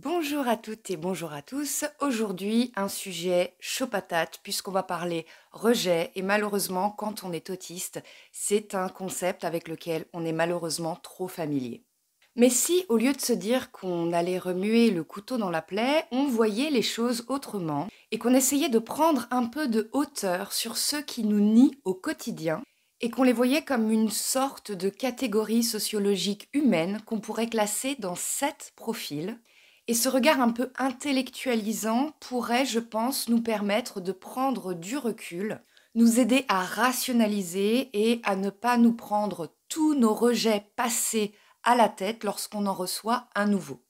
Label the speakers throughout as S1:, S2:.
S1: Bonjour à toutes et bonjour à tous. Aujourd'hui, un sujet chaud patate puisqu'on va parler rejet et malheureusement, quand on est autiste, c'est un concept avec lequel on est malheureusement trop familier. Mais si, au lieu de se dire qu'on allait remuer le couteau dans la plaie, on voyait les choses autrement et qu'on essayait de prendre un peu de hauteur sur ceux qui nous nient au quotidien et qu'on les voyait comme une sorte de catégorie sociologique humaine qu'on pourrait classer dans 7 profils. Et ce regard un peu intellectualisant pourrait, je pense, nous permettre de prendre du recul, nous aider à rationaliser et à ne pas nous prendre tous nos rejets passés à la tête lorsqu'on en reçoit un nouveau.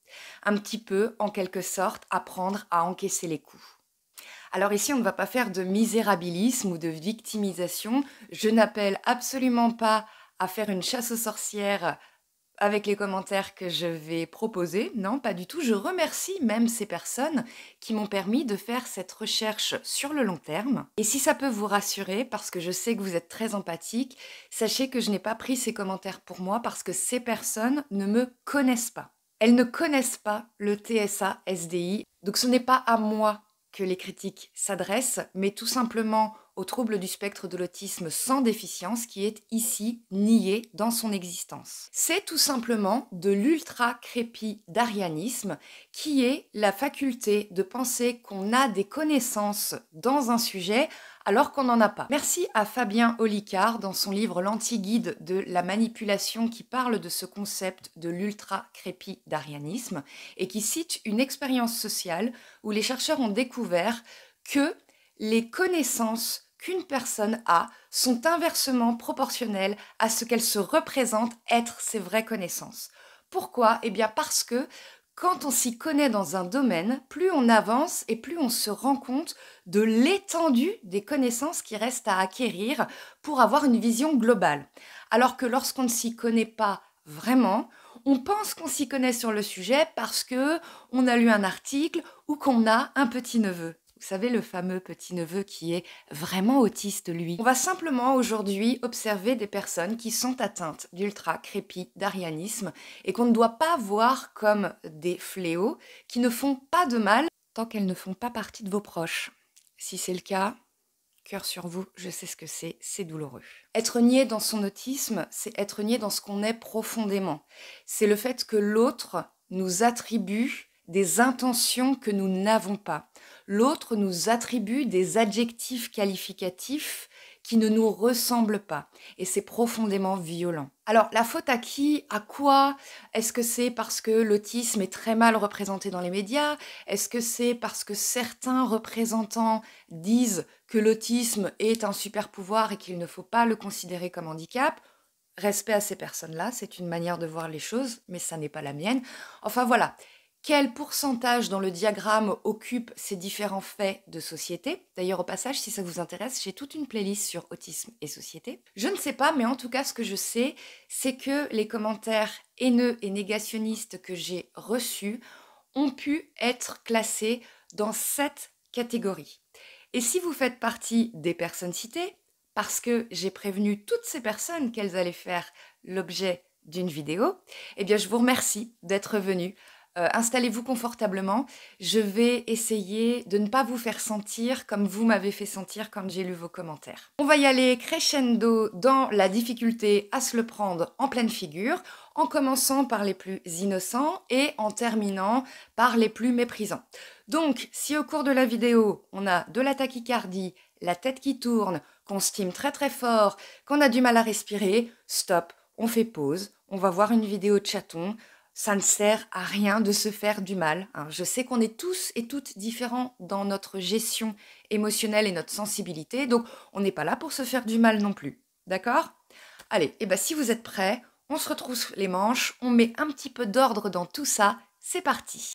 S1: Un petit peu, en quelque sorte, apprendre à encaisser les coups. Alors ici, on ne va pas faire de misérabilisme ou de victimisation. Je n'appelle absolument pas à faire une chasse aux sorcières avec les commentaires que je vais proposer. Non, pas du tout. Je remercie même ces personnes qui m'ont permis de faire cette recherche sur le long terme. Et si ça peut vous rassurer, parce que je sais que vous êtes très empathique, sachez que je n'ai pas pris ces commentaires pour moi parce que ces personnes ne me connaissent pas. Elles ne connaissent pas le TSA-SDI. Donc ce n'est pas à moi que les critiques s'adressent, mais tout simplement au trouble du spectre de l'autisme sans déficience qui est ici nié dans son existence. C'est tout simplement de l'ultra-crépidarianisme qui est la faculté de penser qu'on a des connaissances dans un sujet alors qu'on n'en a pas. Merci à Fabien Olicard dans son livre L'anti-guide de la manipulation qui parle de ce concept de l'ultra-crépidarianisme et qui cite une expérience sociale où les chercheurs ont découvert que les connaissances qu'une personne a sont inversement proportionnelles à ce qu'elle se représente être ses vraies connaissances. Pourquoi ? Eh bien parce que quand on s'y connaît dans un domaine, plus on avance et plus on se rend compte de l'étendue des connaissances qui restent à acquérir pour avoir une vision globale. Alors que lorsqu'on ne s'y connaît pas vraiment, on pense qu'on s'y connaît sur le sujet parce que on a lu un article ou qu'on a un petit-neveu. Vous savez, le fameux petit-neveu qui est vraiment autiste, lui. On va simplement aujourd'hui observer des personnes qui sont atteintes d'ultra-crépidarianisme et qu'on ne doit pas voir comme des fléaux qui ne font pas de mal tant qu'elles ne font pas partie de vos proches. Si c'est le cas, cœur sur vous, je sais ce que c'est douloureux. Être nié dans son autisme, c'est être nié dans ce qu'on est profondément. C'est le fait que l'autre nous attribue des intentions que nous n'avons pas. L'autre nous attribue des adjectifs qualificatifs qui ne nous ressemblent pas. Et c'est profondément violent. Alors, la faute à qui ? À quoi ? Est-ce que c'est parce que l'autisme est très mal représenté dans les médias ? Est-ce que c'est parce que certains représentants disent que l'autisme est un super pouvoir et qu'il ne faut pas le considérer comme handicap ? Respect à ces personnes-là, c'est une manière de voir les choses, mais ça n'est pas la mienne. Enfin voilà. Quel pourcentage dans le diagramme occupe ces différents faits de société ? D'ailleurs, au passage, si ça vous intéresse, j'ai toute une playlist sur autisme et société. Je ne sais pas, mais en tout cas, ce que je sais, c'est que les commentaires haineux et négationnistes que j'ai reçus ont pu être classés dans 7 catégories. Et si vous faites partie des personnes citées, parce que j'ai prévenu toutes ces personnes qu'elles allaient faire l'objet d'une vidéo, eh bien, je vous remercie d'être venus. Installez-vous confortablement. Je vais essayer de ne pas vous faire sentir comme vous m'avez fait sentir quand j'ai lu vos commentaires. On va y aller crescendo dans la difficulté à se le prendre en pleine figure, en commençant par les plus innocents et en terminant par les plus méprisants. Donc, si au cours de la vidéo, on a de la tachycardie, la tête qui tourne, qu'on stime très très fort, qu'on a du mal à respirer, stop, on fait pause, on va voir une vidéo de chaton. Ça ne sert à rien de se faire du mal. Je sais qu'on est tous et toutes différents dans notre gestion émotionnelle et notre sensibilité, donc on n'est pas là pour se faire du mal non plus. D'accord ? Allez, et si vous êtes prêts, on se retrousse les manches, on met un petit peu d'ordre dans tout ça, c'est parti.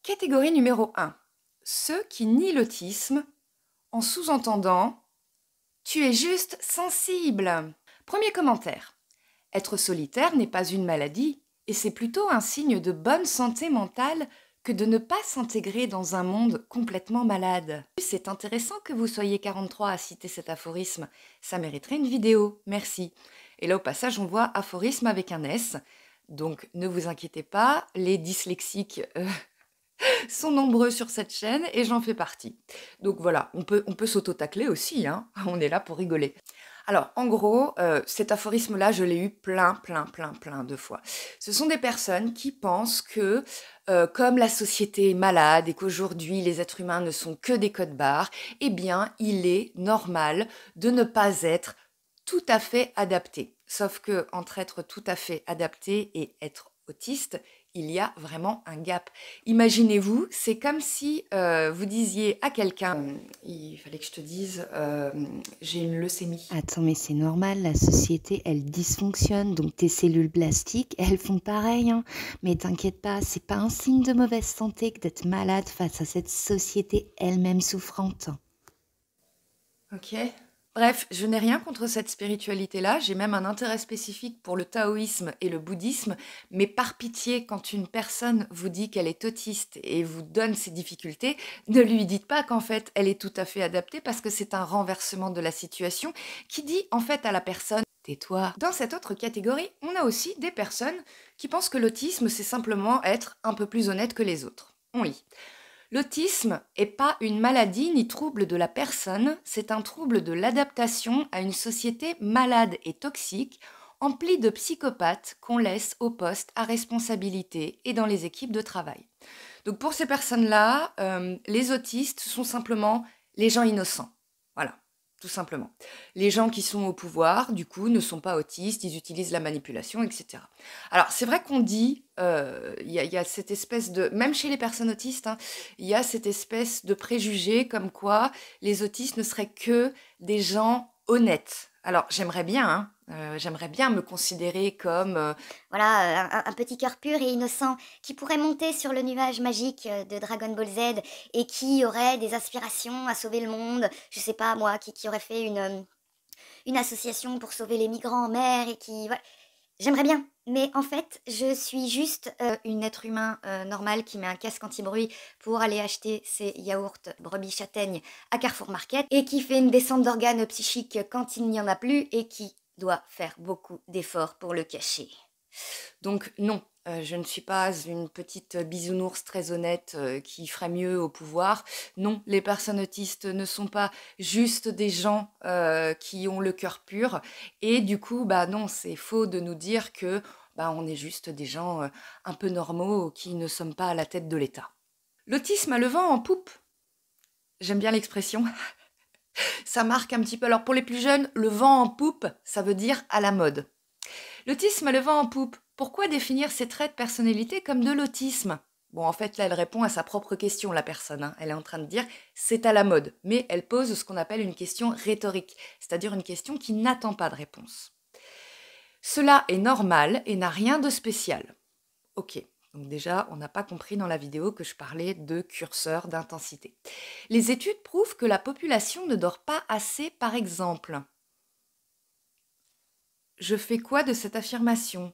S1: Catégorie numéro 1. Ceux qui nient l'autisme en sous-entendant « tu es juste sensible ». Premier commentaire. Être solitaire n'est pas une maladie, et c'est plutôt un signe de bonne santé mentale que de ne pas s'intégrer dans un monde complètement malade. C'est intéressant que vous soyez 43 à citer cet aphorisme. Ça mériterait une vidéo, merci. Et là, au passage, on voit aphorisme avec un S. Donc, ne vous inquiétez pas, les dyslexiques sont nombreux sur cette chaîne et j'en fais partie. Donc voilà, on peut s'auto-tacler aussi, hein. On est là pour rigoler. Alors, en gros, cet aphorisme-là, je l'ai eu plein de fois. Ce sont des personnes qui pensent que, comme la société est malade et qu'aujourd'hui les êtres humains ne sont que des codes-barres, eh bien, il est normal de ne pas être tout à fait adapté. Sauf que entre être tout à fait adapté et être autiste, il y a vraiment un gap. Imaginez-vous, c'est comme si vous disiez à quelqu'un, il fallait que je te dise, j'ai une leucémie.
S2: Attends, mais c'est normal, la société, elle dysfonctionne, donc tes cellules plastiques, elles font pareil, hein. Mais t'inquiète pas, c'est pas un signe de mauvaise santé que d'être malade face à cette société elle-même souffrante.
S1: Ok. Bref, je n'ai rien contre cette spiritualité-là, j'ai même un intérêt spécifique pour le taoïsme et le bouddhisme, mais par pitié, quand une personne vous dit qu'elle est autiste et vous donne ses difficultés, ne lui dites pas qu'en fait elle est tout à fait adaptée parce que c'est un renversement de la situation qui dit en fait à la personne tais-toi. Dans cette autre catégorie, on a aussi des personnes qui pensent que l'autisme c'est simplement être un peu plus honnête que les autres. On lit. L'autisme n'est pas une maladie ni trouble de la personne, c'est un trouble de l'adaptation à une société malade et toxique, emplie de psychopathes qu'on laisse au poste à responsabilité et dans les équipes de travail. Donc pour ces personnes-là, les autistes sont simplement les gens innocents. Voilà, tout simplement. Les gens qui sont au pouvoir, du coup, ne sont pas autistes, ils utilisent la manipulation, etc. Alors, c'est vrai qu'on dit, il y a cette espèce de... Même chez les personnes autistes, hein, il y a cette espèce de préjugé comme quoi les autistes ne seraient que des gens honnêtes. Alors, j'aimerais bien me considérer comme...
S3: Voilà, un petit cœur pur et innocent qui pourrait monter sur le nuage magique de Dragon Ball Z et qui aurait des aspirations à sauver le monde. Je sais pas moi, qui aurait fait une association pour sauver les migrants en mer et qui... Voilà. J'aimerais bien, mais en fait, je suis juste
S1: une être humain normal qui met un casque anti-bruit pour aller acheter ses yaourts brebis châtaignes à Carrefour Market
S3: et qui fait une descente d'organes psychiques quand il n'y en a plus et qui doit faire beaucoup d'efforts pour le cacher.
S1: Donc non, je ne suis pas une petite bisounours très honnête qui ferait mieux au pouvoir. Non, les personnes autistes ne sont pas juste des gens qui ont le cœur pur. Et du coup, bah non, c'est faux de nous dire que bah, on est juste des gens un peu normaux qui ne sommes pas à la tête de l'État. L'autisme a le vent en poupe. J'aime bien l'expression. Ça marque un petit peu. Alors pour les plus jeunes, le vent en poupe, ça veut dire à la mode. L'autisme a le vent en poupe. Pourquoi définir ces traits de personnalité comme de l'autisme? Bon, en fait, là, elle répond à sa propre question, la personne, hein. Elle est en train de dire c'est à la mode, mais elle pose ce qu'on appelle une question rhétorique, c'est-à-dire une question qui n'attend pas de réponse. Cela est normal et n'a rien de spécial. Ok, donc déjà, on n'a pas compris dans la vidéo que je parlais de curseur d'intensité. Les études prouvent que la population ne dort pas assez, par exemple. Je fais quoi de cette affirmation?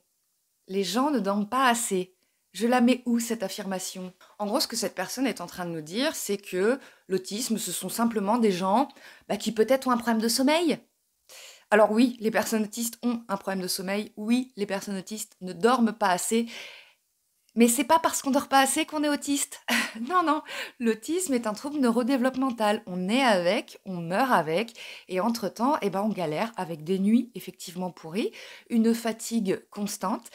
S1: Les gens ne dorment pas assez. Je la mets où, cette affirmation? En gros, ce que cette personne est en train de nous dire, c'est que l'autisme, ce sont simplement des gens qui peut-être ont un problème de sommeil. Alors oui, les personnes autistes ont un problème de sommeil. Oui, les personnes autistes ne dorment pas assez. Mais c'est pas parce qu'on dort pas assez qu'on est autiste. Non, non, l'autisme est un trouble neurodéveloppemental. On est avec, on meurt avec, et entre-temps, on galère avec des nuits effectivement pourries, une fatigue constante,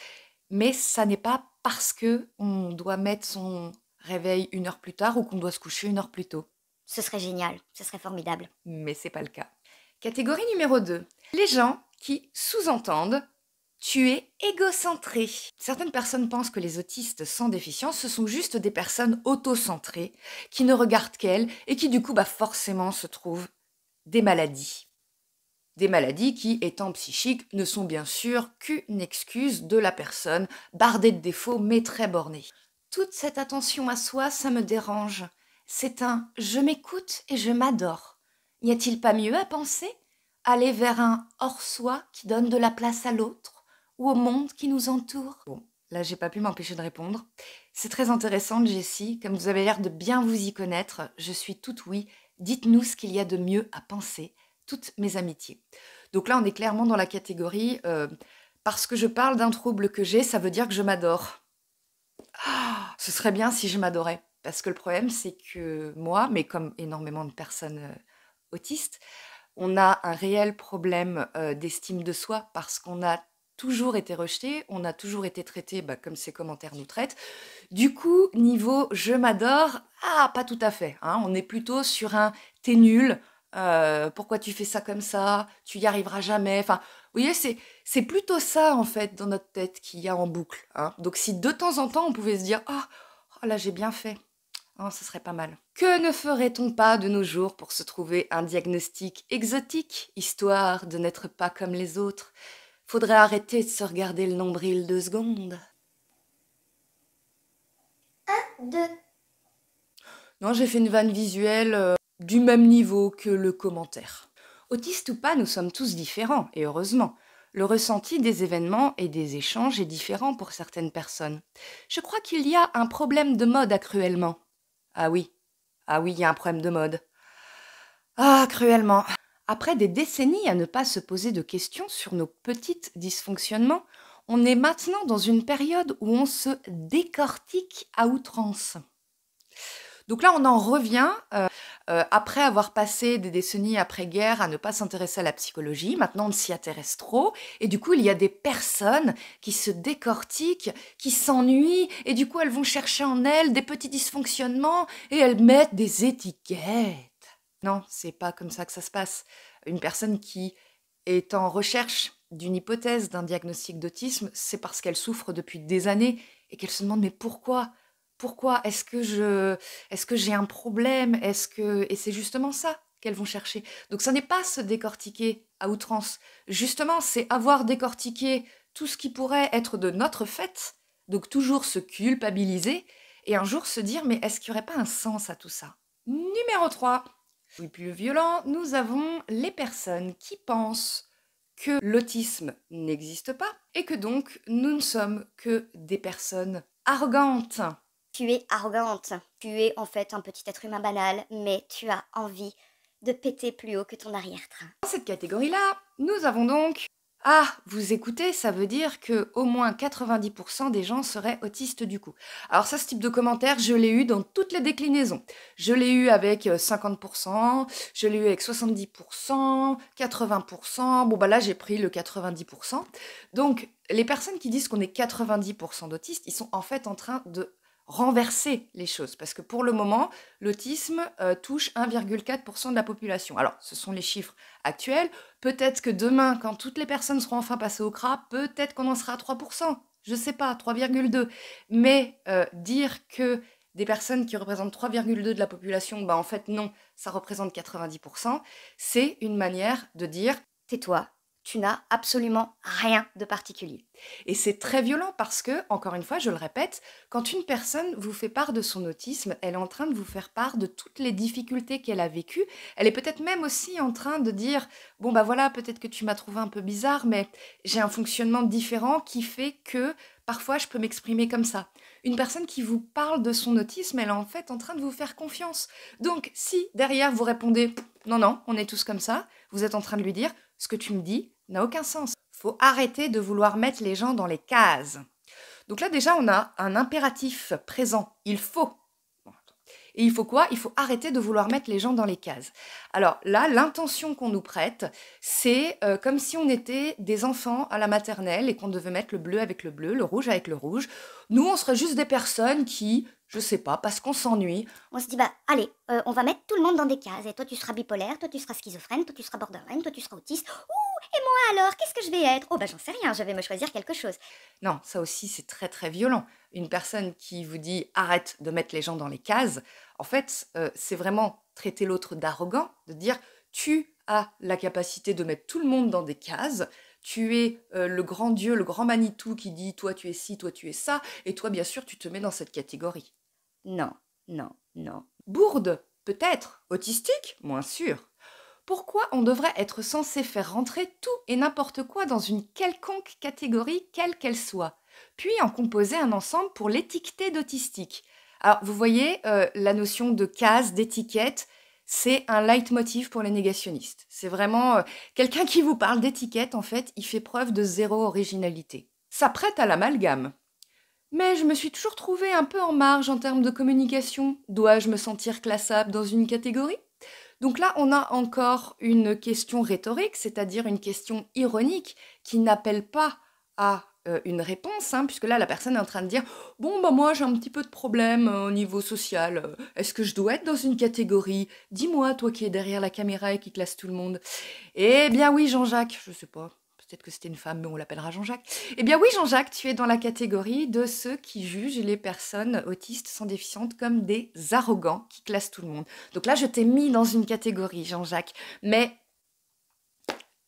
S1: mais ça n'est pas parce que on doit mettre son réveil 1 heure plus tard ou qu'on doit se coucher 1 heure plus tôt.
S3: Ce serait génial, ce serait formidable.
S1: Mais c'est pas le cas. Catégorie numéro 2. Les gens qui sous-entendent tu es égocentré. Certaines personnes pensent que les autistes sans déficience, ce sont juste des personnes autocentrées, qui ne regardent qu'elles et qui du coup forcément se trouvent des maladies. Des maladies qui, étant psychiques, ne sont bien sûr qu'une excuse de la personne, bardée de défauts mais très bornée. Toute cette attention à soi, ça me dérange. C'est un « je m'écoute et je m'adore ». N'y a-t-il pas mieux à penser ? aller vers un hors-soi qui donne de la place à l'autre ou au monde qui nous entoure? Bon, là, j'ai pas pu m'empêcher de répondre. C'est très intéressant, Jessie. Comme vous avez l'air de bien vous y connaître, je suis toute oui. Dites-nous ce qu'il y a de mieux à penser. Toutes mes amitiés. Donc là, on est clairement dans la catégorie parce que je parle d'un trouble que j'ai, ça veut dire que je m'adore. Ah, ce serait bien si je m'adorais. Parce que le problème, c'est que moi, mais comme énormément de personnes autistes, on a un réel problème d'estime de soi parce qu'on a toujours été rejeté, on a toujours été traité comme ces commentaires nous traitent. Du coup, niveau je m'adore, ah, pas tout à fait. Hein, on est plutôt sur un t'es nul, pourquoi tu fais ça comme ça, tu y arriveras jamais. Enfin, vous voyez, c'est plutôt ça en fait dans notre tête qu'il y a en boucle. Hein. Donc si de temps en temps on pouvait se dire ah, oh, là j'ai bien fait. Oh, ce serait pas mal. Que ne ferait-on pas de nos jours pour se trouver un diagnostic exotique, histoire de n'être pas comme les autres? Faudrait arrêter de se regarder le nombril 2 secondes.
S3: 2.
S1: Non, j'ai fait une vanne visuelle du même niveau que le commentaire. Autiste ou pas, nous sommes tous différents, et heureusement. Le ressenti des événements et des échanges est différent pour certaines personnes. Je crois qu'il y a un problème de mode cruellement. Ah oui, il y a un problème de mode. Ah, cruellement. Après des décennies à ne pas se poser de questions sur nos petits dysfonctionnements, on est maintenant dans une période où on se décortique à outrance. Donc là, on en revient, après avoir passé des décennies après-guerre à ne pas s'intéresser à la psychologie. Maintenant, on s'y intéresse trop. Et du coup, il y a des personnes qui se décortiquent, qui s'ennuient. Et du coup, elles vont chercher en elles des petits dysfonctionnements et elles mettent des étiquettes. Non, c'est pas comme ça que ça se passe. Une personne qui est en recherche d'une hypothèse d'un diagnostic d'autisme, c'est parce qu'elle souffre depuis des années et qu'elle se demande mais pourquoi? Pourquoi? Est-ce que j'ai un problème? Et c'est justement ça qu'elles vont chercher. Donc ça n'est pas se décortiquer à outrance. Justement, c'est avoir décortiqué tout ce qui pourrait être de notre fait, donc toujours se culpabiliser, et un jour se dire, mais est-ce qu'il n'y aurait pas un sens à tout ça? Numéro 3. Oui, plus violent, nous avons les personnes qui pensent que l'autisme n'existe pas et que donc nous ne sommes que des personnes arrogantes.
S3: Tu es arrogante. Tu es en fait un petit être humain banal, mais tu as envie de péter plus haut que ton arrière-train.
S1: Dans cette catégorie-là, nous avons donc... Ah, vous écoutez, ça veut dire que au moins 90% des gens seraient autistes du coup. Alors ça, ce type de commentaire, je l'ai eu dans toutes les déclinaisons. Je l'ai eu avec 50%, je l'ai eu avec 70%, 80%. Bon, bah là, j'ai pris le 90%. Donc, les personnes qui disent qu'on est 90% d'autistes, ils sont en fait en train de renverser les choses. Parce que pour le moment, l'autisme touche 1,4% de la population. Alors, ce sont les chiffres actuels. Peut-être que demain, quand toutes les personnes seront enfin passées au CRA, peut-être qu'on en sera à 3%. Je sais pas, 3,2. Mais dire que des personnes qui représentent 3,2 de la population, bah en fait non, ça représente 90%, c'est une manière de dire
S3: Tais-toi, tu n'as absolument rien de particulier.
S1: Et c'est très violent parce que, encore une fois, je le répète, quand une personne vous fait part de son autisme, elle est en train de vous faire part de toutes les difficultés qu'elle a vécues. Elle est peut-être même aussi en train de dire, bon bah voilà, peut-être que tu m'as trouvé un peu bizarre, mais j'ai un fonctionnement différent qui fait que parfois je peux m'exprimer comme ça. Une personne qui vous parle de son autisme, elle est en fait en train de vous faire confiance. Donc si derrière vous répondez, non, non, on est tous comme ça, vous êtes en train de lui dire, ce que tu me dis n'a aucun sens. Faut arrêter de vouloir mettre les gens dans les cases. Donc là, déjà, on a un impératif présent. Il faut. Et il faut quoi? Il faut arrêter de vouloir mettre les gens dans les cases. Alors là, l'intention qu'on nous prête, c'est comme si on était des enfants à la maternelle et qu'on devait mettre le bleu avec le bleu, le rouge avec le rouge. Nous, on serait juste des personnes qui, je sais pas, parce qu'on s'ennuie.
S3: On se dit, bah allez, on va mettre tout le monde dans des cases. Et toi, tu seras bipolaire, toi, tu seras schizophrène, toi, tu seras borderline, toi, tu seras autiste. Ouh, et moi alors, qu'est-ce que je vais être? Oh, bah j'en sais rien, je vais me choisir quelque chose.
S1: Non, ça aussi, c'est très très violent. Une personne qui vous dit arrête de mettre les gens dans les cases, en fait, c'est vraiment traiter l'autre d'arrogant, de dire tu as la capacité de mettre tout le monde dans des cases, tu es le grand Dieu, le grand Manitou qui dit toi tu es ci, toi tu es ça, et toi bien sûr tu te mets dans cette catégorie.
S3: Non, non, non.
S1: Bourde, peut-être. Autistique, moins sûr. Pourquoi on devrait être censé faire rentrer tout et n'importe quoi dans une quelconque catégorie, quelle qu'elle soit, puis en composer un ensemble pour l'étiqueter d'autistique? Alors, vous voyez, la notion de case, d'étiquette, c'est un leitmotiv pour les négationnistes. C'est vraiment quelqu'un qui vous parle d'étiquette, en fait, il fait preuve de zéro originalité. Ça prête à l'amalgame. Mais je me suis toujours trouvée un peu en marge en termes de communication. Dois-je me sentir classable dans une catégorie? Donc là, on a encore une question rhétorique, c'est-à-dire une question ironique qui n'appelle pas à une réponse, hein, puisque là, la personne est en train de dire « Bon, bah moi, j'ai un petit peu de problème au niveau social. Est-ce que je dois être dans une catégorie? Dis-moi, toi qui es derrière la caméra et qui classe tout le monde. » Eh bien oui, Jean-Jacques, je sais pas, peut-être que c'était une femme, mais on l'appellera Jean-Jacques. Eh bien oui, Jean-Jacques, tu es dans la catégorie de ceux qui jugent les personnes autistes sans déficiente comme des arrogants qui classent tout le monde. Donc là, je t'ai mis dans une catégorie, Jean-Jacques, mais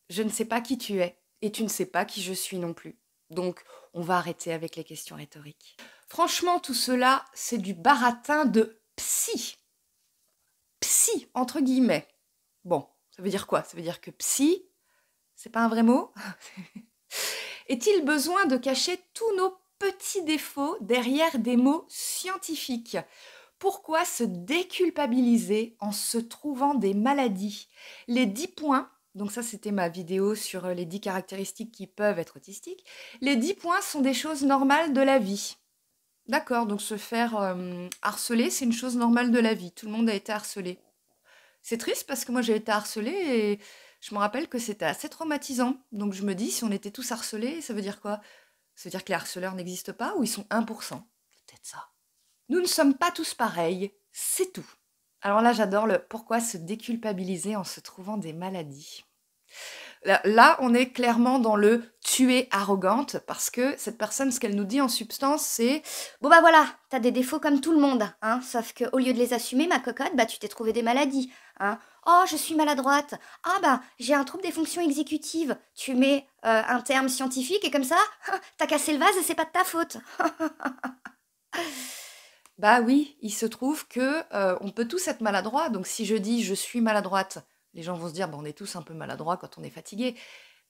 S1: je ne sais pas qui tu es et tu ne sais pas qui je suis non plus. Donc, on va arrêter avec les questions rhétoriques. Franchement, tout cela, c'est du baratin de psy. Psy, entre guillemets. Bon, ça veut dire quoi? Ça veut dire que psy, c'est pas un vrai mot? Est-il besoin de cacher tous nos petits défauts derrière des mots scientifiques? Pourquoi se déculpabiliser en se trouvant des maladies? Les 10 points, donc ça c'était ma vidéo sur les 10 caractéristiques qui peuvent être autistiques, les 10 points sont des choses normales de la vie. D'accord, donc se faire harceler, c'est une chose normale de la vie. Tout le monde a été harcelé. C'est triste parce que moi j'ai été harcelée et je me rappelle que c'était assez traumatisant. Donc je me dis, si on était tous harcelés, ça veut dire quoi? Ça veut dire que les harceleurs n'existent pas ou ils sont 1%? Peut-être ça. Nous ne sommes pas tous pareils, c'est tout. Alors là, j'adore le pourquoi se déculpabiliser en se trouvant des maladies. Là, on est clairement dans le tu es arrogante parce que cette personne, ce qu'elle nous dit en substance, c'est
S3: Bon bah voilà, t'as des défauts comme tout le monde, hein. Sauf que au lieu de les assumer, ma cocotte, bah tu t'es trouvé des maladies, hein. Oh, je suis maladroite. Ah bah j'ai un trouble des fonctions exécutives. Tu mets un terme scientifique et comme ça, t'as cassé le vase et c'est pas de ta faute.
S1: bah oui, il se trouve que on peut tous être maladroits. Donc si je dis je suis maladroite, les gens vont se dire, bon, on est tous un peu maladroits quand on est fatigué.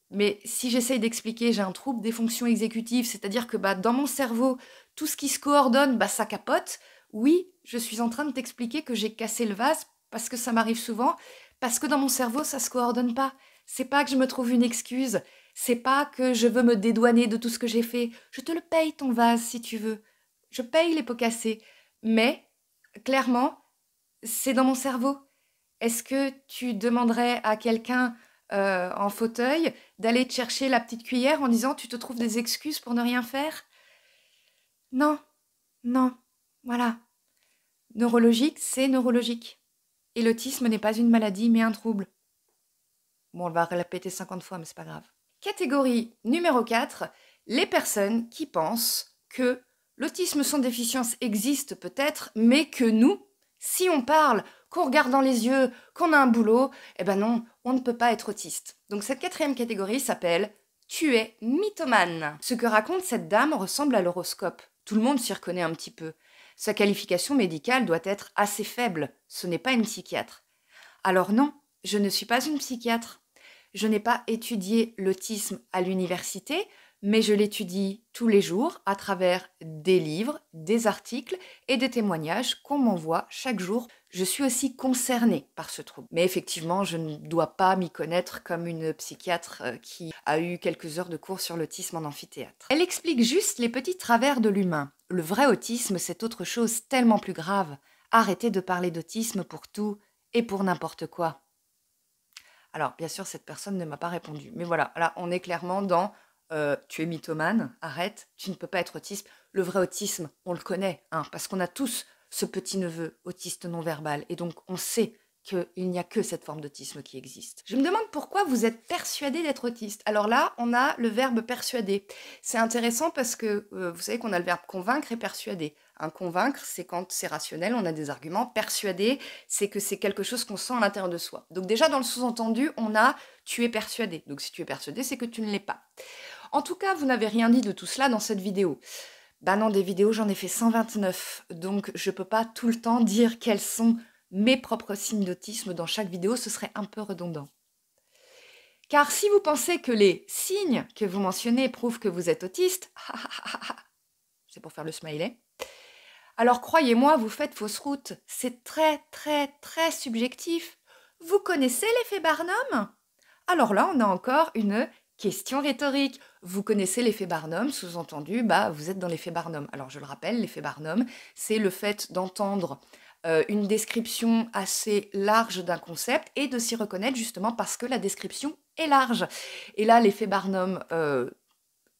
S1: Mais si j'essaye d'expliquer, j'ai un trouble des fonctions exécutives, c'est-à-dire que bah, dans mon cerveau, tout ce qui se coordonne, bah, ça capote. Oui, je suis en train de t'expliquer que j'ai cassé le vase parce que ça m'arrive souvent, parce que dans mon cerveau, ça se coordonne pas. C'est pas que je me trouve une excuse, c'est pas que je veux me dédouaner de tout ce que j'ai fait. Je te le paye ton vase si tu veux. Je paye les pots cassés. Mais, clairement, c'est dans mon cerveau. Est-ce que tu demanderais à quelqu'un en fauteuil d'aller te chercher la petite cuillère en disant tu te trouves des excuses pour ne rien faire? Non, non, voilà. Neurologique, c'est neurologique. Et l'autisme n'est pas une maladie mais un trouble. Bon, on va répéter 50 fois, mais c'est pas grave. Catégorie numéro 4, les personnes qui pensent que l'autisme sans déficience existe peut-être, mais que nous, si on parle, qu'on regarde dans les yeux, qu'on a un boulot, eh ben non, on ne peut pas être autiste. Donc cette quatrième catégorie s'appelle « Tu es mythomane ». Ce que raconte cette dame ressemble à l'horoscope. Tout le monde s'y reconnaît un petit peu. Sa qualification médicale doit être assez faible. Ce n'est pas une psychiatre. Alors non, je ne suis pas une psychiatre. Je n'ai pas étudié l'autisme à l'université, mais je l'étudie tous les jours à travers des livres, des articles et des témoignages qu'on m'envoie chaque jour. Je suis aussi concernée par ce trouble. Mais effectivement, je ne dois pas m'y connaître comme une psychiatre qui a eu quelques heures de cours sur l'autisme en amphithéâtre. Elle explique juste les petits travers de l'humain. Le vrai autisme, c'est autre chose tellement plus grave. Arrêtez de parler d'autisme pour tout et pour n'importe quoi. Alors, bien sûr, cette personne ne m'a pas répondu. Mais voilà, là, on est clairement dans tu es mythomane, arrête, tu ne peux pas être autiste. Le vrai autisme, on le connaît, hein, parce qu'on a tous ce petit-neveu autiste non-verbal. Et donc, on sait qu'il n'y a que cette forme d'autisme qui existe. Je me demande pourquoi vous êtes persuadé d'être autiste. Alors là, on a le verbe persuader. C'est intéressant parce que vous savez qu'on a le verbe convaincre et persuader. Convaincre, c'est quand c'est rationnel, on a des arguments. Persuader, c'est que c'est quelque chose qu'on sent à l'intérieur de soi. Donc déjà, dans le sous-entendu, on a « tu es persuadé ». Donc si tu es persuadé, c'est que tu ne l'es pas. En tout cas, vous n'avez rien dit de tout cela dans cette vidéo. Bah non, des vidéos, j'en ai fait 129. Donc je peux pas tout le temps dire quelles sont mes propres signes d'autisme dans chaque vidéo, ce serait un peu redondant. Car si vous pensez que les signes que vous mentionnez prouvent que vous êtes autiste, c'est pour faire le smiley, alors croyez-moi, vous faites fausse route. C'est très, très, très subjectif. Vous connaissez l'effet Barnum? Alors là, on a encore une question rhétorique. Vous connaissez l'effet Barnum, sous-entendu, vous êtes dans l'effet Barnum. Alors je le rappelle, l'effet Barnum, c'est le fait d'entendre une description assez large d'un concept et de s'y reconnaître justement parce que la description est large. Et là, l'effet Barnum,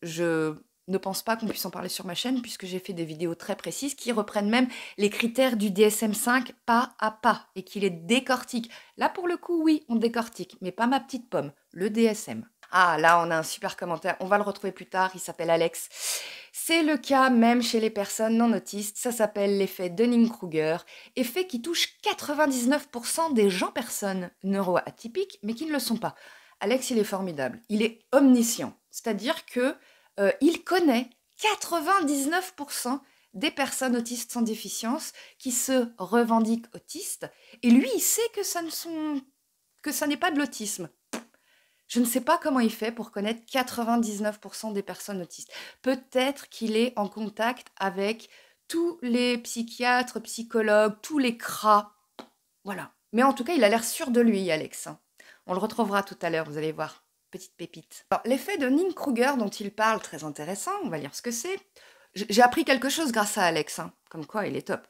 S1: je ne pense pas qu'on puisse en parler sur ma chaîne puisque j'ai fait des vidéos très précises qui reprennent même les critères du DSM-5 pas à pas et qui les décortiquent. Là, pour le coup, oui, on décortique, mais pas ma petite pomme, le DSM. Ah, là, on a un super commentaire, on va le retrouver plus tard, il s'appelle Alex. C'est le cas même chez les personnes non autistes, ça s'appelle l'effet Dunning-Kruger, effet qui touche 99% des gens-personnes neuroatypiques, mais qui ne le sont pas. Alex, il est formidable, il est omniscient, c'est-à-dire que il connaît 99% des personnes autistes sans déficience qui se revendiquent autistes, et lui, il sait que ça n'est pas de l'autisme. Je ne sais pas comment il fait pour connaître 99% des personnes autistes. Peut-être qu'il est en contact avec tous les psychiatres, psychologues, tous les CRA. Voilà. Mais en tout cas, il a l'air sûr de lui, Alex. On le retrouvera tout à l'heure, vous allez voir. Petite pépite. L'effet de Dunning-Kruger dont il parle, très intéressant, on va lire ce que c'est. J'ai appris quelque chose grâce à Alex, comme quoi il est top.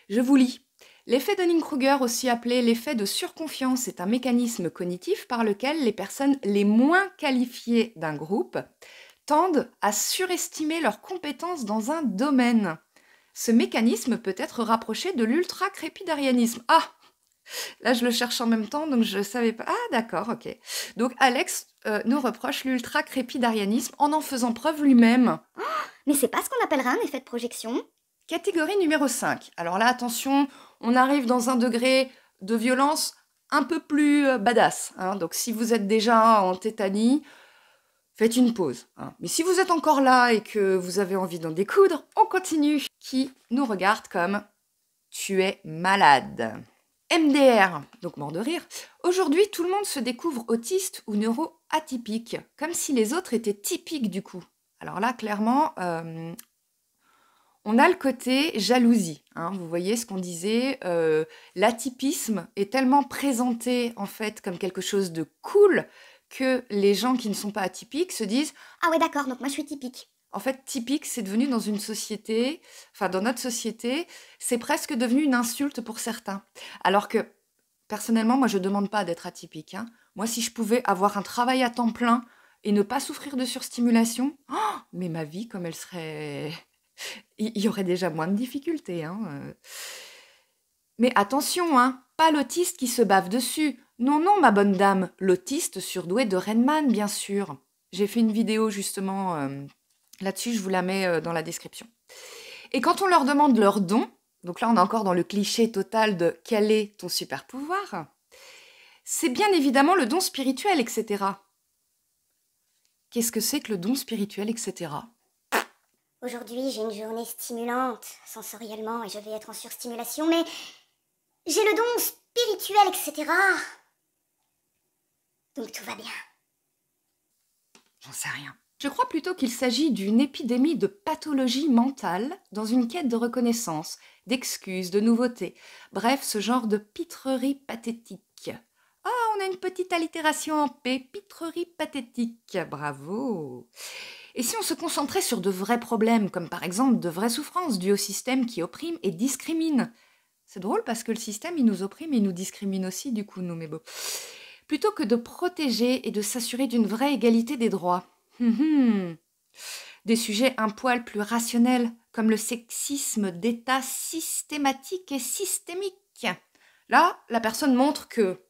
S1: Je vous lis. L'effet Dunning-Kruger, aussi appelé l'effet de surconfiance, est un mécanisme cognitif par lequel les personnes les moins qualifiées d'un groupe tendent à surestimer leurs compétences dans un domaine. Ce mécanisme peut être rapproché de l'ultra-crépidarianisme. Ah! Là, je le cherche en même temps, donc je ne savais pas. Ah, d'accord, ok. Donc, Alex nous reproche l'ultra-crépidarianisme en faisant preuve lui-même.
S3: Mais c'est pas ce qu'on appellerait un effet de projection?
S1: Catégorie numéro 5. Alors là, attention, on arrive dans un degré de violence un peu plus badass. Donc, si vous êtes déjà en tétanie, faites une pause. Mais si vous êtes encore là et que vous avez envie d'en découdre, on continue. Qui nous regarde comme « tu es malade ». MDR, donc mort de rire. Aujourd'hui, tout le monde se découvre autiste ou neuroatypique, comme si les autres étaient typiques du coup. Alors là, clairement, on a le côté jalousie. Vous voyez ce qu'on disait, l'atypisme est tellement présenté en fait comme quelque chose de cool que les gens qui ne sont pas atypiques se disent
S3: « Ah ouais d'accord, donc moi je suis typique ».
S1: En fait, typique, c'est devenu dans une société, dans notre société, c'est presque devenu une insulte pour certains. Alors que, personnellement, moi, je ne demande pas d'être atypique. Moi, si je pouvais avoir un travail à temps plein et ne pas souffrir de surstimulation, mais ma vie, comme elle serait... Il y aurait déjà moins de difficultés. Mais attention, pas l'autiste qui se bave dessus. Non, non, ma bonne dame, l'autiste surdoué de Rainman, bien sûr. J'ai fait une vidéo, justement... Là-dessus, je vous la mets dans la description. Et quand on leur demande leur don, donc là on est encore dans le cliché total de « quel est ton super pouvoir ?» c'est bien évidemment le don spirituel, etc. Qu'est-ce que c'est que le don spirituel, etc.
S3: Aujourd'hui, j'ai une journée stimulante, sensoriellement, et je vais être en surstimulation, mais j'ai le don spirituel, etc. Donc tout va bien.
S1: J'en sais rien. Je crois plutôt qu'il s'agit d'une épidémie de pathologie mentale dans une quête de reconnaissance, d'excuses, de nouveautés. Bref, ce genre de pitrerie pathétique. Ah, on a une petite allitération en P, pitrerie pathétique. Bravo. Et si on se concentrait sur de vrais problèmes, comme par exemple de vraies souffrances dues au système qui opprime et discrimine? C'est drôle parce que le système, il nous opprime et il nous discrimine aussi, du coup, nous, mais bon. Plutôt que de protéger et de s'assurer d'une vraie égalité des droits. Des sujets un poil plus rationnels, comme le sexisme d'état systématique et systémique. Là, la personne montre que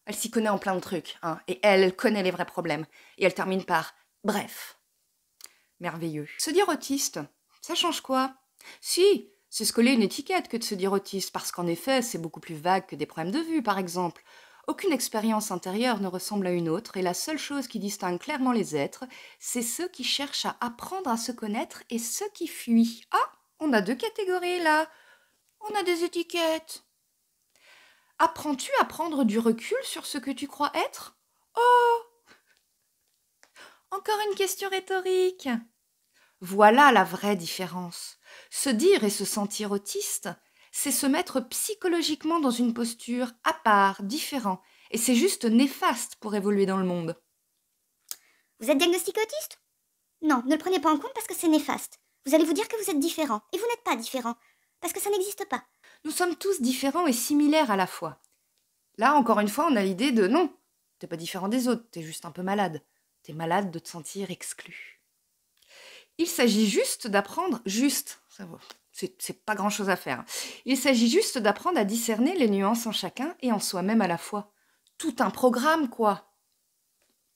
S1: elle s'y connaît en plein de trucs, et elle connaît les vrais problèmes. Et elle termine par « bref ». Merveilleux. Se dire autiste, ça change quoi? Si, c'est se coller une étiquette que de se dire autiste, parce qu'en effet, c'est beaucoup plus vague que des problèmes de vue, par exemple. Aucune expérience intérieure ne ressemble à une autre, et la seule chose qui distingue clairement les êtres, c'est ceux qui cherchent à apprendre à se connaître et ceux qui fuient. Ah, on a deux catégories là. On a des étiquettes. Apprends-tu à prendre du recul sur ce que tu crois être? Oh, encore une question rhétorique. Voilà la vraie différence. Se dire et se sentir autiste, c'est se mettre psychologiquement dans une posture à part, différent, et c'est juste néfaste pour évoluer dans le monde.
S3: Vous êtes diagnostiqué autiste? Non, ne le prenez pas en compte parce que c'est néfaste. Vous allez vous dire que vous êtes différent, et vous n'êtes pas différent, parce que ça n'existe pas.
S1: Nous sommes tous différents et similaires à la fois. Là, encore une fois, on a l'idée de non, t'es pas différent des autres, t'es juste un peu malade. T'es malade de te sentir exclu. Il s'agit juste d'apprendre, c'est pas grand-chose à faire. Il s'agit juste d'apprendre à discerner les nuances en chacun et en soi-même à la fois. Tout un programme, quoi.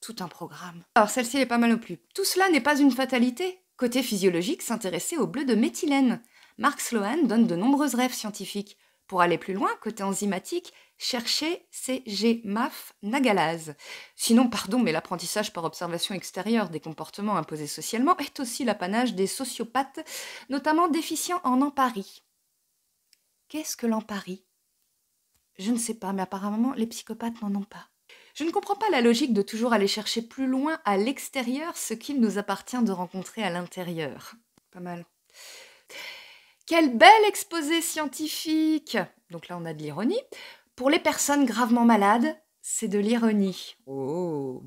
S1: Tout un programme. Alors, celle-ci, elle est pas mal non plus. Tout cela n'est pas une fatalité. Côté physiologique, s'intéresser au bleu de méthylène. Mark Sloan donne de nombreuses rêves scientifiques. Pour aller plus loin, côté enzymatique, cherchez CG-MAF nagalase. Sinon, pardon, mais l'apprentissage par observation extérieure des comportements imposés socialement est aussi l'apanage des sociopathes, notamment déficients en empathie. Qu'est-ce que l'empathie? Je ne sais pas, mais apparemment, les psychopathes n'en ont pas. Je ne comprends pas la logique de toujours aller chercher plus loin à l'extérieur ce qu'il nous appartient de rencontrer à l'intérieur. Pas mal. Quel bel exposé scientifique! Donc là, on a de l'ironie. Pour les personnes gravement malades, c'est de l'ironie. Oh!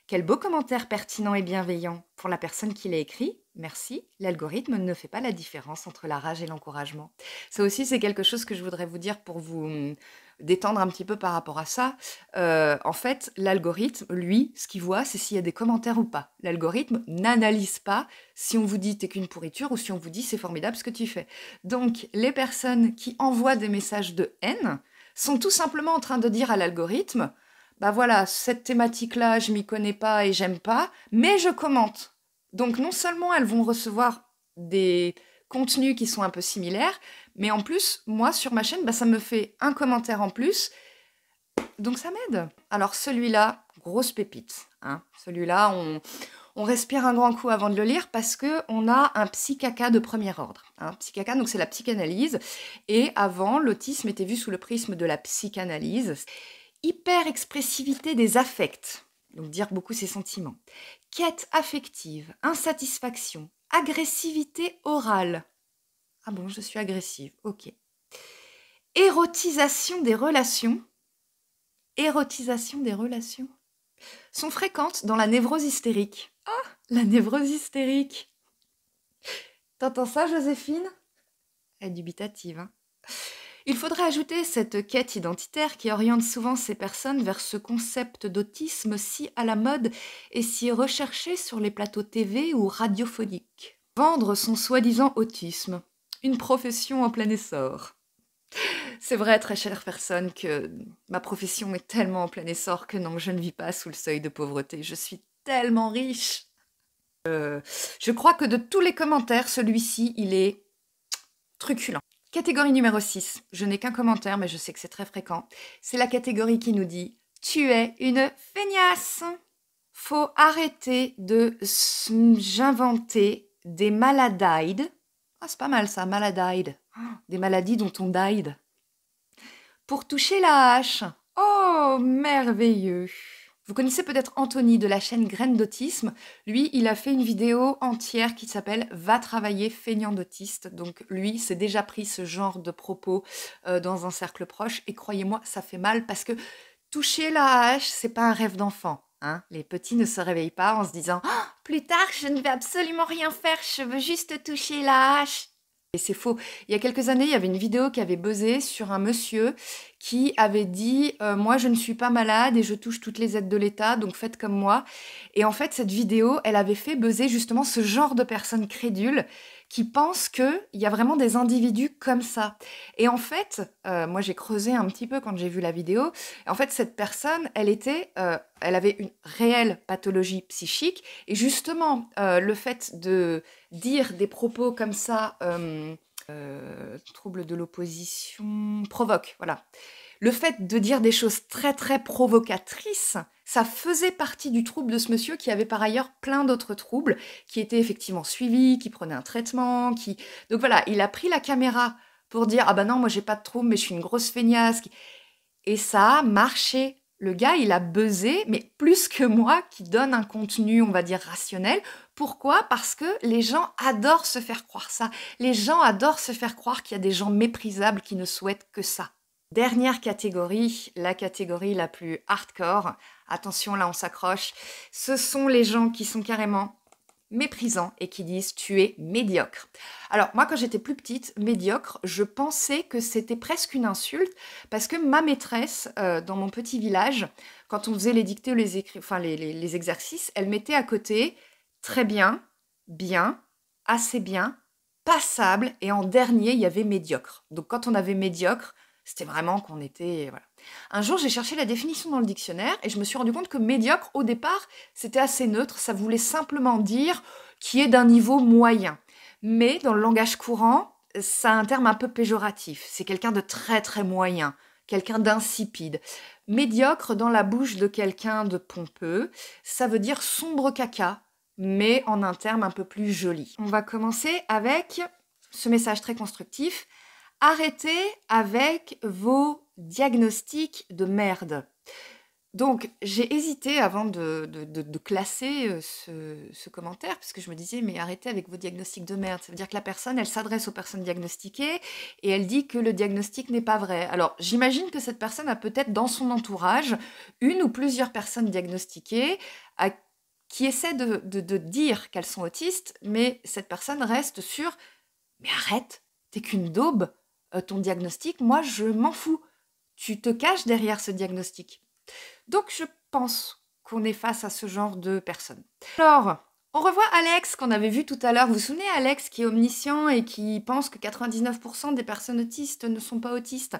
S1: Quel beau commentaire pertinent et bienveillant. Pour la personne qui l'a écrit, merci, l'algorithme ne fait pas la différence entre la rage et l'encouragement. Ça aussi, c'est quelque chose que je voudrais vous dire pour vous détendre un petit peu par rapport à ça. En fait, l'algorithme, lui, ce qu'il voit, c'est s'il y a des commentaires ou pas. L'algorithme n'analyse pas si on vous dit t'es qu'une pourriture ou si on vous dit c'est formidable ce que tu fais. Donc, les personnes qui envoient des messages de haine sont tout simplement en train de dire à l'algorithme bah voilà, cette thématique-là, je m'y connais pas et j'aime pas, mais je commente. Donc non seulement elles vont recevoir des contenus qui sont un peu similaires, mais en plus, moi, sur ma chaîne, bah, ça me fait un commentaire en plus, donc ça m'aide. Alors celui-là, grosse pépite. Hein. Celui-là, on respire un grand coup avant de le lire parce qu'on a un psy-caca de premier ordre. Hein. Psy-caca, donc c'est la psychanalyse, et avant, l'autisme était vu sous le prisme de la psychanalyse. Hyper-expressivité des affects, donc dire beaucoup ses sentiments. Quête affective, insatisfaction, agressivité orale. Ah bon, je suis agressive, ok. Érotisation des relations. Érotisation des relations. Sont fréquentes dans la névrose hystérique. Ah, la névrose hystérique. T'entends ça, Joséphine? Elle est dubitative, hein. Il faudrait ajouter cette quête identitaire qui oriente souvent ces personnes vers ce concept d'autisme si à la mode et si recherché sur les plateaux TV ou radiophoniques. Vendre son soi-disant autisme, une profession en plein essor. C'est vrai, très chère personne, que ma profession est tellement en plein essor que non, je ne vis pas sous le seuil de pauvreté. Je suis tellement riche. Je crois que de tous les commentaires, celui-ci, il est truculent. Catégorie numéro 6. Je n'ai qu'un commentaire, mais je sais que c'est très fréquent. C'est la catégorie qui nous dit « Tu es une feignasse ». Faut arrêter de j'inventer des maladies. Ah, c'est pas mal ça, maladies. Des maladies dont on died. Pour toucher la hache. Oh, merveilleux. Vous connaissez peut-être Anthony de la chaîne Graines d'autisme. Lui, il a fait une vidéo entière qui s'appelle « Va travailler feignant d'autiste ». Donc lui, s'est déjà pris ce genre de propos dans un cercle proche. Et croyez-moi, ça fait mal parce que toucher la hache, c'est pas un rêve d'enfant. Hein. Les petits ne se réveillent pas en se disant oh, « Plus tard, je ne vais absolument rien faire, je veux juste toucher la hache ». Et c'est faux. Il y a quelques années, il y avait une vidéo qui avait buzzé sur un monsieur qui avait dit moi, je ne suis pas malade et je touche toutes les aides de l'État, donc faites comme moi ». Et en fait, cette vidéo, elle avait fait buzzer justement ce genre de personnes crédules qui pensent qu'il y a vraiment des individus comme ça. Et en fait, moi, j'ai creusé un petit peu quand j'ai vu la vidéo. En fait, cette personne, elle avait une réelle pathologie psychique. Et justement, le fait de dire des propos comme ça, trouble de l'opposition, provoque, voilà. Le fait de dire des choses très très provocatrices, ça faisait partie du trouble de ce monsieur qui avait par ailleurs plein d'autres troubles, qui étaient effectivement suivis, qui prenaient un traitement, Donc voilà, il a pris la caméra pour dire « Ah ben non, moi j'ai pas de trouble, mais je suis une grosse feignasse ». Et ça a marché. Le gars, il a buzzé, mais plus que moi qui donne un contenu, on va dire, rationnel. Pourquoi? Parce que les gens adorent se faire croire ça. Les gens adorent se faire croire qu'il y a des gens méprisables qui ne souhaitent que ça. Dernière catégorie, la catégorie la plus hardcore. Attention, là, on s'accroche. Ce sont les gens qui sont carrément méprisants et qui disent tu es médiocre. Alors moi quand j'étais plus petite, médiocre, je pensais que c'était presque une insulte parce que ma maîtresse dans mon petit village, quand on faisait les dictées ou les exercices, elle mettait à côté très bien, bien, assez bien, passable et en dernier il y avait médiocre. Donc quand on avait médiocre, c'était vraiment qu'on était... Voilà. Un jour, j'ai cherché la définition dans le dictionnaire et je me suis rendu compte que médiocre, au départ, c'était assez neutre. Ça voulait simplement dire qui est d'un niveau moyen. Mais dans le langage courant, ça a un terme un peu péjoratif. C'est quelqu'un de très très moyen, quelqu'un d'insipide. Médiocre dans la bouche de quelqu'un de pompeux, ça veut dire sombre caca, mais en un terme un peu plus joli. On va commencer avec ce message très constructif. Arrêtez avec vos diagnostics de merde. Donc, j'ai hésité avant de classer ce commentaire, parce que je me disais, mais arrêtez avec vos diagnostics de merde. Ça veut dire que la personne, elle s'adresse aux personnes diagnostiquées et elle dit que le diagnostic n'est pas vrai. Alors, j'imagine que cette personne a peut-être dans son entourage une ou plusieurs personnes diagnostiquées qui essaient de dire qu'elles sont autistes, mais cette personne reste sur « Mais arrête, t'es qu'une daube. Ton diagnostic, moi, je m'en fous. Tu te caches derrière ce diagnostic. » Donc, je pense qu'on est face à ce genre de personnes. Alors, on revoit Alex qu'on avait vu tout à l'heure. Vous vous souvenez, Alex qui est omniscient et qui pense que 99% des personnes autistes ne sont pas autistes?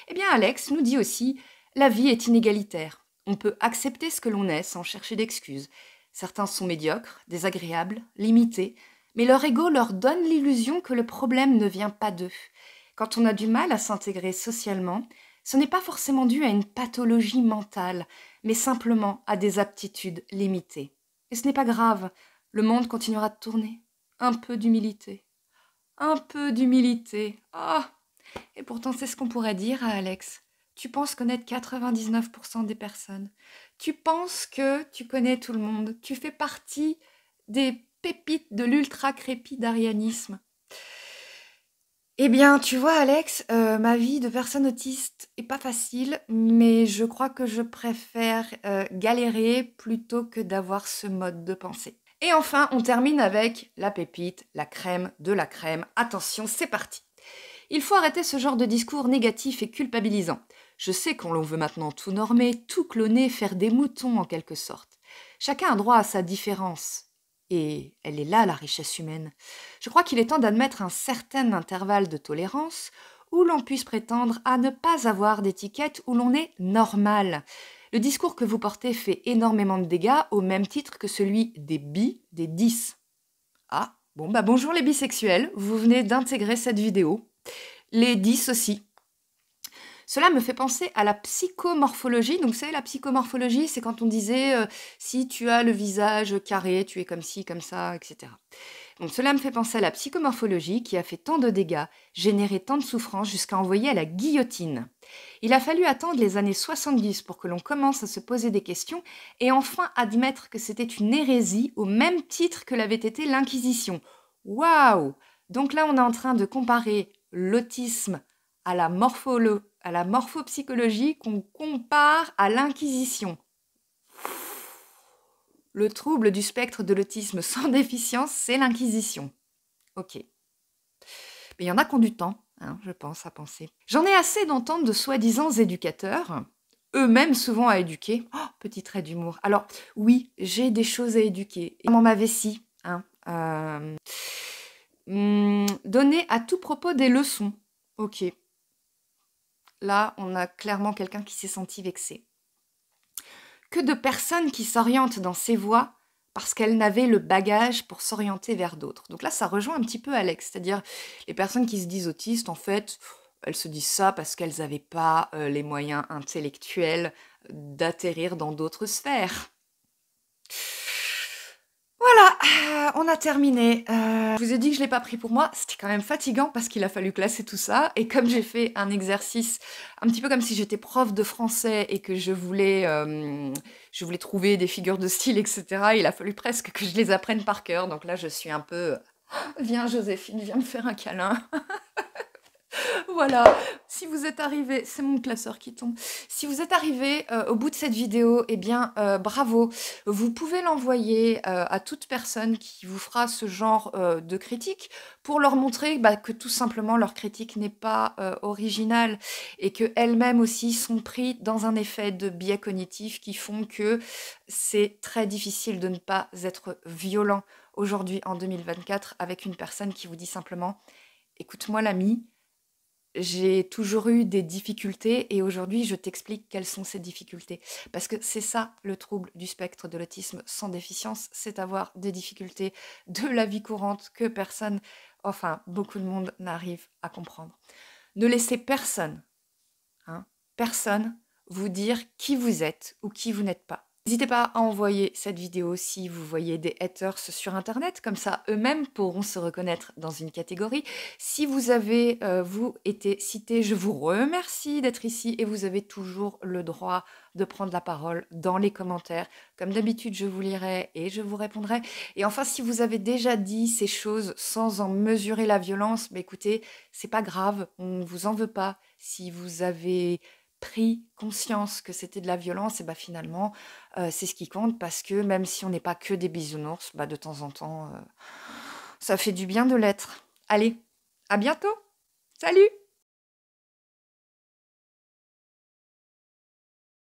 S1: Eh bien, Alex nous dit aussi « La vie est inégalitaire. On peut accepter ce que l'on est sans chercher d'excuses. Certains sont médiocres, désagréables, limités, mais leur ego leur donne l'illusion que le problème ne vient pas d'eux. Quand on a du mal à s'intégrer socialement, ce n'est pas forcément dû à une pathologie mentale, mais simplement à des aptitudes limitées. Et ce n'est pas grave, le monde continuera de tourner. Un peu d'humilité. Un peu d'humilité. Ah! Et pourtant, c'est ce qu'on pourrait dire à Alex. Tu penses connaître 99% des personnes. Tu penses que tu connais tout le monde. Tu fais partie des pépites de l'ultra-crépidarianisme. Eh bien, tu vois, Alex, ma vie de personne autiste est pas facile, mais je crois que je préfère galérer plutôt que d'avoir ce mode de pensée. Et enfin, on termine avec la pépite, la crème de la crème. Attention, c'est parti. Il faut arrêter ce genre de discours négatif et culpabilisant. Je sais qu'on veut maintenant tout normer, tout cloner, faire des moutons en quelque sorte. Chacun a droit à sa différence. Et elle est là, la richesse humaine. Je crois qu'il est temps d'admettre un certain intervalle de tolérance où l'on puisse prétendre à ne pas avoir d'étiquette où l'on est normal. Le discours que vous portez fait énormément de dégâts au même titre que celui des des 10. Ah, bon bah bonjour les bisexuels, vous venez d'intégrer cette vidéo. Les 10 aussi. Cela me fait penser à la psychomorphologie. Donc, vous savez, la psychomorphologie, c'est quand on disait si tu as le visage carré, tu es comme ci, comme ça, etc. Donc, cela me fait penser à la psychomorphologie qui a fait tant de dégâts, généré tant de souffrances jusqu'à envoyer à la guillotine. Il a fallu attendre les années 70 pour que l'on commence à se poser des questions et enfin admettre que c'était une hérésie au même titre que l'avait été l'Inquisition. Waouh! Donc là, on est en train de comparer l'autisme à la morphopsychologie qu'on compare à l'Inquisition. Le trouble du spectre de l'autisme sans déficience, c'est l'Inquisition. Ok. Mais il y en a qui ont du temps, je pense, à penser. J'en ai assez d'entendre de soi-disant éducateurs, eux-mêmes souvent à éduquer. Oh, petit trait d'humour. Alors, oui, j'ai des choses à éduquer. Dans ma vessie, donner à tout propos des leçons. Ok. Là, on a clairement quelqu'un qui s'est senti vexé. Que de personnes qui s'orientent dans ces voies parce qu'elles n'avaient le bagage pour s'orienter vers d'autres. Donc là, ça rejoint un petit peu Alex, c'est-à-dire les personnes qui se disent autistes, en fait, elles se disent ça parce qu'elles n'avaient pas les moyens intellectuels d'atterrir dans d'autres sphères. Voilà, on a terminé. Je vous ai dit que je l'ai pas pris pour moi, c'était quand même fatigant parce qu'il a fallu classer tout ça et comme j'ai fait un exercice un petit peu comme si j'étais prof de français et que je voulais trouver des figures de style et cetera, il a fallu presque que je les apprenne par cœur. Donc là, je suis un peu: «Viens Joséphine, viens me faire un câlin». Voilà, si vous êtes arrivé, c'est mon classeur qui tombe. Si vous êtes arrivé au bout de cette vidéo, eh bien, bravo. Vous pouvez l'envoyer à toute personne qui vous fera ce genre de critique pour leur montrer bah, que tout simplement leur critique n'est pas originale et qu'elles-mêmes aussi sont pris dans un effet de biais cognitif qui font que c'est très difficile de ne pas être violent aujourd'hui en 2024 avec une personne qui vous dit simplement: «Écoute-moi l'ami, j'ai toujours eu des difficultés et aujourd'hui je t'explique quelles sont ces difficultés. Parce que c'est ça le trouble du spectre de l'autisme sans déficience, c'est avoir des difficultés de la vie courante que personne, enfin beaucoup de monde n'arrive à comprendre. Ne laissez personne, hein, personne vous dire qui vous êtes ou qui vous n'êtes pas. N'hésitez pas à envoyer cette vidéo si vous voyez des haters sur Internet, comme ça eux-mêmes pourront se reconnaître dans une catégorie. Si vous avez, vous, été cité, je vous remercie d'être ici et vous avez toujours le droit de prendre la parole dans les commentaires. Comme d'habitude, je vous lirai et je vous répondrai. Et enfin, si vous avez déjà dit ces choses sans en mesurer la violence, bah écoutez, c'est pas grave, on ne vous en veut pas. Si vous avez pris conscience que c'était de la violence, et bah finalement, c'est ce qui compte parce que même si on n'est pas que des bisounours, bah de temps en temps, ça fait du bien de l'être. Allez, à bientôt. Salut!